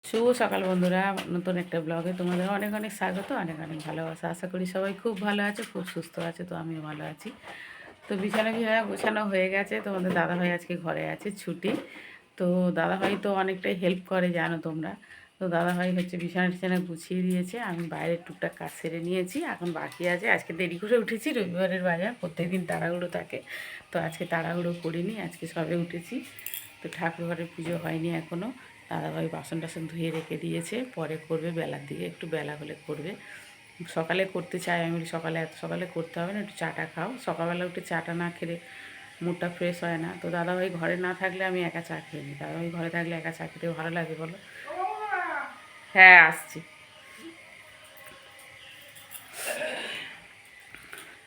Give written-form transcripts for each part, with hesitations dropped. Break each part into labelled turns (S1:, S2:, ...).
S1: শুভ সকাল বন্ধুরা, নতুন একটা ব্লগে তোমাদের অনেক অনেক স্বাগত, অনেক অনেক ভালোবাসা। আশা করি সবাই খুব ভালো আছে, খুব সুস্থ আছে। তো আমিও ভালো আছি। তো বিছানা গোছানো হয়ে গেছে। তোমাদের দাদাভাই আজকে ঘরে আছে, ছুটি। তো দাদাভাই তো অনেকটাই হেল্প করে, জানো তোমরা। তো দাদাভাই হচ্ছে বিছানা টিছানা গুছিয়ে দিয়েছে, আমি বাইরের টুকটাক কাজ সেরে নিয়েছি। এখন বাকি আছে, আজকে দেরি করে উঠেছি, রবিবারের বাজার, প্রত্যেকদিন তাড়াহুড়ো থাকে। তো আজকে তাড়াহুড়ো করিনি, আজকে সবে উঠেছি। তো ঠাকুর ঘরের পুজো হয়নি এখনও। দাদাভাই বাসন টাসন ধুয়ে রেখে দিয়েছে, পরে করবে, বেলার দিকে একটু বেলা হলে করবে। সকালে করতে চাই, আমি বলি সকালে এত সকালে করতে হবে না, একটু চাটা খাও। সকালবেলা উঠে চাটা না খেলে মুডটা ফ্রেশ হয় না। তো দাদাভাই ঘরে না থাকলে আমি একা চা খেয়ে নিই, দাদাভাই ঘরে থাকলে একা চা খেতে ভালো লাগে বলো। হ্যাঁ, আসছি।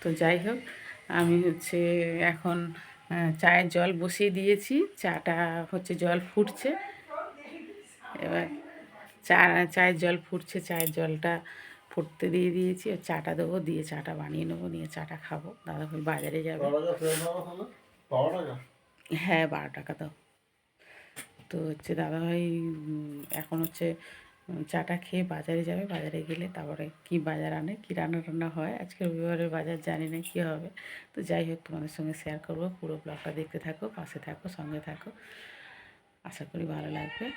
S1: তো যাই হোক, আমি হচ্ছে এখন চায়ের জল বসিয়ে দিয়েছি। চাটা হচ্ছে জল ফুটছে এবার। চায়ের জল ফুটছে, চায়ের জলটা ফুটতে দিয়ে দিয়েছি। আর চাটা দেবো, দিয়ে চাটা বানিয়ে নেবো, নিয়ে চাটা খাবো। দাদাভাই বাজারে যাবে। হ্যাঁ, 12 টাকা দাও। তো হচ্ছে দাদাভাই এখন হচ্ছে চাটা খেয়ে বাজারে যাবে। বাজারে গেলে তারপরে কি বাজার আনে, কি রান্না টান্না হয়। আজকে রবিবারের বাজার জানি না কী হবে। তো যাই হোক, তোমাদের সঙ্গে শেয়ার করবো। পুরো ব্লগটা দেখতে থাকো, পাশে থাকো, সঙ্গে থাকো। আশা করি ভালো লাগবে।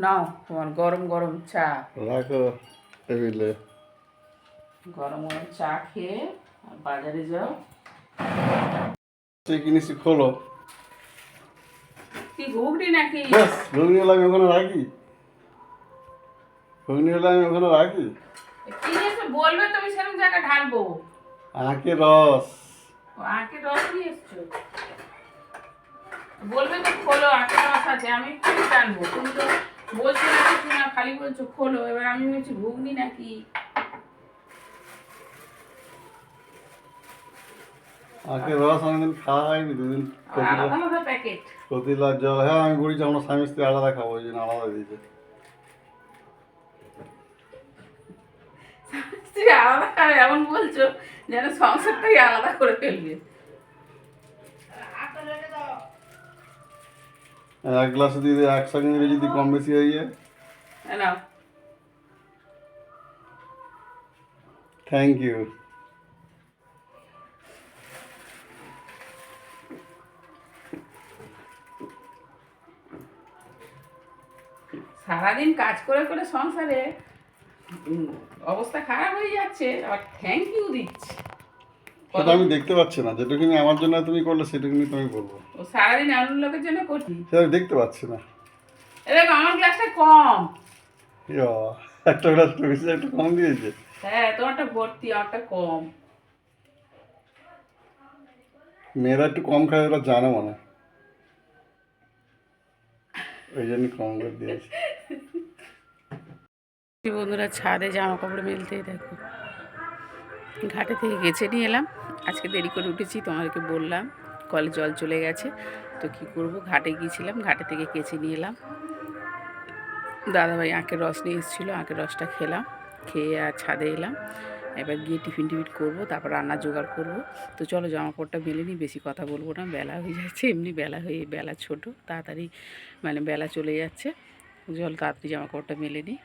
S1: নাও তোমার গরম গরম চা।
S2: রাখো টেবিলে।
S1: গরম গরম চা খেয়ে বাজারে যাও।
S2: কিনেছি, খোলো।
S1: কি ঘুগনি নাকি?
S2: ব্যাস, ঘুগনি হলে আমি ওখানে রাখি। ঘুগনি হলে আমি ওখানে রাখি।
S1: কি এসে বলবে, তুমি সেরকম জায়গায় ঢালবো।
S2: আখের রস।
S1: আখের রস নিয়ে এসছো, বলবে তো খোলো, আখের রস আছে, আমি কি জানবো। তুমি তো বলছো না কিছু না, খালি বলছো খোলো। এবার আমি বলছি ঘুগনি নাকি।
S2: আখের রস অনেকদিন খাওয়া হয়নি, দুদিন।
S1: আলাদা আলাদা প্যাকেট।
S2: কতিলার জল, হ্যাঁ আমি বলেছি আমরা স্বামী স্ত্রী আলাদা খাবো, ওই জন্য আলাদা দিয়েছে।
S1: স্ত্রী আলাদা খাবে এমন বলছো, যেন সংসারটাই আলাদা করে ফেলবে।
S2: এক গ্লাস দিয়ে একসঙ্গে নিলে যদি কম বেশি হয়ে যায়।
S1: নাও।
S2: Thank you.
S1: সারাদিন কাজ করে করে সংসারে অবস্থা খারাপ হয়ে যাচ্ছে, আর থ্যাংক ইউ দিচ্ছি।
S2: সেটা আমি দেখতে পাচ্ছি না, যেটুকুনি আমার জন্য তুমি করলে সেটুকুনি তুমি করবো।
S1: ও সারাদিন এমন লোকের জন্য করছি।
S2: সেটা আমি দেখতে পাচ্ছি না।
S1: এরকম আমার গ্লাসটা কম।
S2: ইয়া, একটা গ্লাস বেশি একটু কম দিয়েছে।
S1: হ্যাঁ, তোমারটা ভর্তি, আমারটা কম।
S2: মেয়েরা একটু কম খায়, ওরা জানে মনে হয়। ওই জন্য কম করে দিয়েছে।
S1: বন্ধুরা, ছাদে জামা কাপড় মেলতেই দেখো, ঘাটে থেকে গেছে নিয়ে এলাম। আজকে দেরি করে উঠেছি, তোমাদেরকে বললাম। কলে জল চলে গেছে, তো কি করব, ঘাটে গিয়েছিলাম, ঘাটে থেকে কেচে নিয়ে এলাম। দাদাভাই আখের রস নিয়ে এসেছিলো, আখের রসটা খেলাম, খেয়ে আর ছাদে এলাম। এবার গিয়ে টিফিন করবো, তারপর রান্না জোগাড় করব। তো চলো জামা কাপড়টা মেলে নিই, বেশি কথা বলবো না, বেলা হয়ে যাচ্ছে। এমনি বেলা ছোট, তাড়াতাড়ি মানে বেলা চলে যাচ্ছে। চলো তাড়াতাড়ি জামা কাপড়টা মেলে নিই।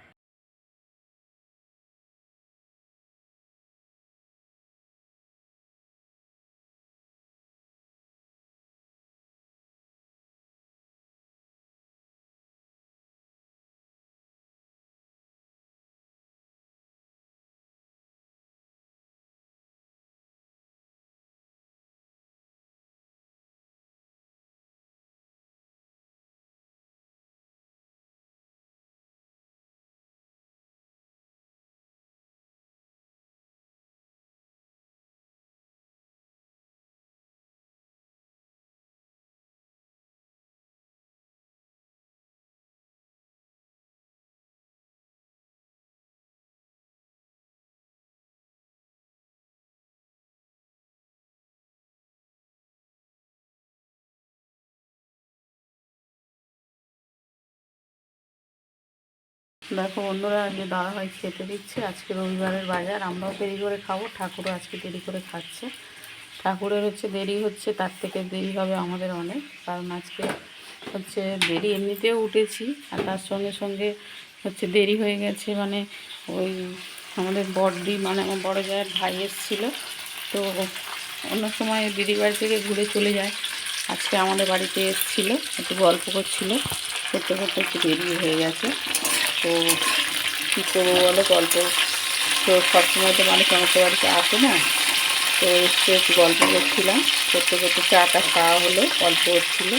S1: দেখো বন্ধুরা, যে দাদাভাই খেতে দিচ্ছে, আজকে রবিবারের বাজার, আমরাও দেরি করে খাবো, ঠাকুরও আজকে দেরি করে খাচ্ছে। ঠাকুরের হচ্ছে দেরি হচ্ছে, তার থেকে দেরি হবে আমাদের অনেক, কারণ আজকে হচ্ছে দেরি এমনিতেও উঠেছি, আর তার সঙ্গে সঙ্গে হচ্ছে দেরি হয়ে গেছে, মানে ওই আমাদের বড়দি, মানে আমার বড় জায়ের ভাই এসেছিলো, তো অন্য সময় দিদির বাড়ি থেকে ঘুরে চলে যায়, আজকে আমাদের বাড়িতে এসেছিলো, একটু গল্প করছিলো, করতে করতে একটু দেরি হয়ে গেছে। তো কী করবো বলো, গল্প তো সবসময় তো মানুষ আমাদের বাড়িতে আসে না, তো এসে একটু গল্প করছিলাম, করতে করতে চাটা খাওয়া হলো, গল্প হচ্ছিলো,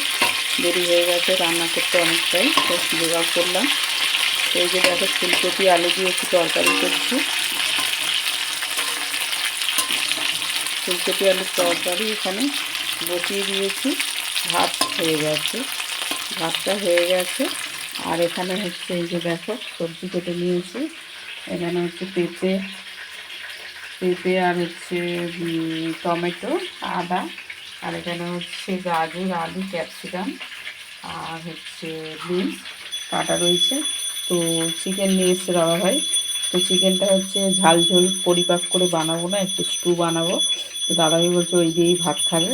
S1: দেরি হয়ে গেছে, রান্না করতে অনেকটাই, তো জোগাড় করলাম। তো এই যে দেখো, ফুলকপি আলু দিয়ে একটু তরকারি করছি, ফুলকপি আলুর তরকারি এখানে বসিয়ে দিয়েছি, ভাত হয়ে গেছে, ভাতটা হয়ে গেছে। আর এখানে হচ্ছে এই যে দেখো, সবজি কেটে নিয়েছি, এখানে হচ্ছে পেঁপে পেঁপে আর হচ্ছে টমেটো, আদা, আর এখানে হচ্ছে গাজর, আলু, ক্যাপসিকাম, আর হচ্ছে বিনস কাটা রয়েছে। তো চিকেন নিয়ে এসছে দাদাভাই, তো চিকেনটা হচ্ছে ঝাল ঝোল পরিপাক করে বানাবো না, একটু স্টু বানাবো। তো দাদাভাই বলছে ওই দিয়েই ভাত খাবে,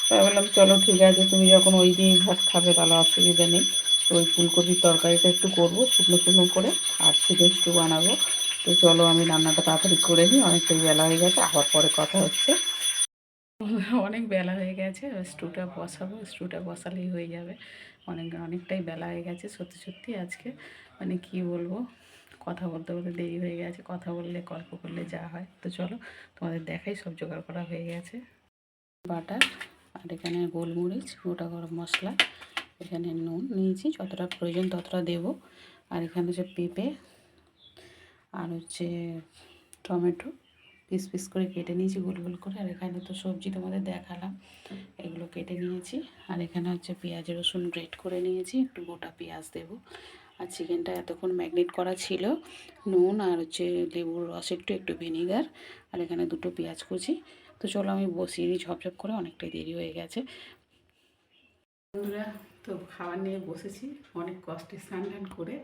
S1: তো আমি বললাম চলো ঠিক আছে, তুমি যখন ওই দিয়েই ভাত খাবে তাহলে অসুবিধা নেই। তো ওই ফুলকপির তরকারিটা একটু করবো শুকনো শুকনো করে, আর চিকেন স্টু বানাবো। তো চলো আমি রান্নাটা তাড়াতাড়ি করে নিই, অনেকটাই বেলা হয়ে গেছে, আবার পরে কথা হচ্ছে। অনেক বেলা হয়ে গেছে, স্টুটা বসাবো, স্টুটা বসালেই হয়ে যাবে। অনেকটাই বেলা হয়ে গেছে, সত্যি সত্যি আজকে মানে কি বলবো, কথা বলতে বলতে দেরি হয়ে গেছে, কথা বললে গল্প করলে যা হয়। তো চলো তোমাদের দেখাই, সব জোগাড় করা হয়ে গেছে। বাটার, আর এখানে গোলমরিচ, গোটা গরম মশলা, এখানে নুন নিয়েছি, যতটা প্রয়োজন ততটা দেবো। আর এখানে হচ্ছে পেঁপে, আর হচ্ছে টমেটো পিস পিস করে কেটে নিয়েছি গোল গোল করে। আর এখানে তো সবজি তোমাদের দেখালাম, এগুলো কেটে নিয়েছি। আর এখানে হচ্ছে পেঁয়াজ রসুন গ্রেট করে নিয়েছি, একটু গোটা পেঁয়াজ দেবো। আর চিকেনটা এতক্ষণ ম্যাগনেট করা ছিল, নুন আর হচ্ছে লেবুর রস, একটু একটু ভিনিগার, আর এখানে দুটো পেঁয়াজ কুচি। তো চলো আমি বসিয়ে নিই ঝপঝপ করে, অনেকটাই দেরি হয়ে গেছে বন্ধুরা। তো খাবার নিয়ে বসেছি, অনেক কষ্টে স্নান টান করে,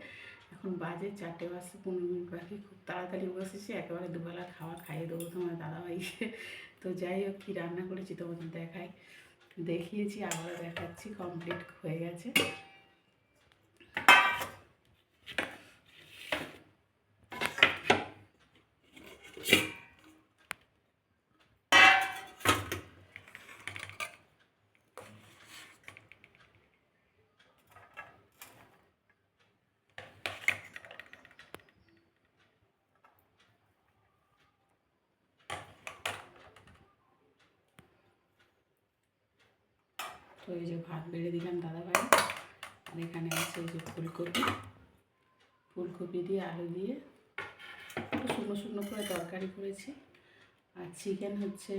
S1: এখন বাজে 4:15 বাকি, খুব তাড়াতাড়ি বসেছি, একেবারে দুবেলা খাবার খাইয়ে দেবো তোমার দাদাভাইকে। তো যাই হোক, কী রান্না করেছি তোমাদের দেখাই, দেখিয়েছি আবারও দেখাচ্ছি, কমপ্লিট হয়ে গেছে। তো এই যে ভাত বেড়ে দিলাম দাদাভাই, আর এখানে আছে এই যে ফুলকপি, ফুলকপি দিয়ে আলু দিয়ে একটু শুকনো শুকনো করে তরকারি করেছি। আর চিকেন হচ্ছে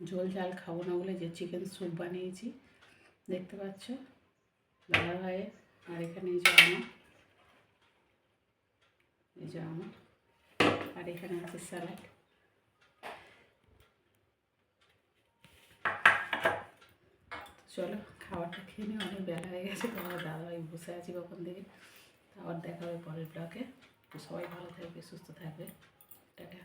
S1: ঝোল ঝাল খাবো না বলে যে চিকেন স্যুপ বানিয়েছি, দেখতে পাচ্ছ দাদাভাইয়ের। আর এখানে এই যে আমার, এই যে আমার, আর এখানে আছে স্যালাড। চলো খাবারটা খেয়ে নিই, অনেক বেলা হয়ে গেছে, তোমার দাদাভাই বসে আছি কখন থেকে। আবার দেখা হবে পরের ব্লগে। তো সবাই ভালো থাকবে, সুস্থ থাকবে, টাটা।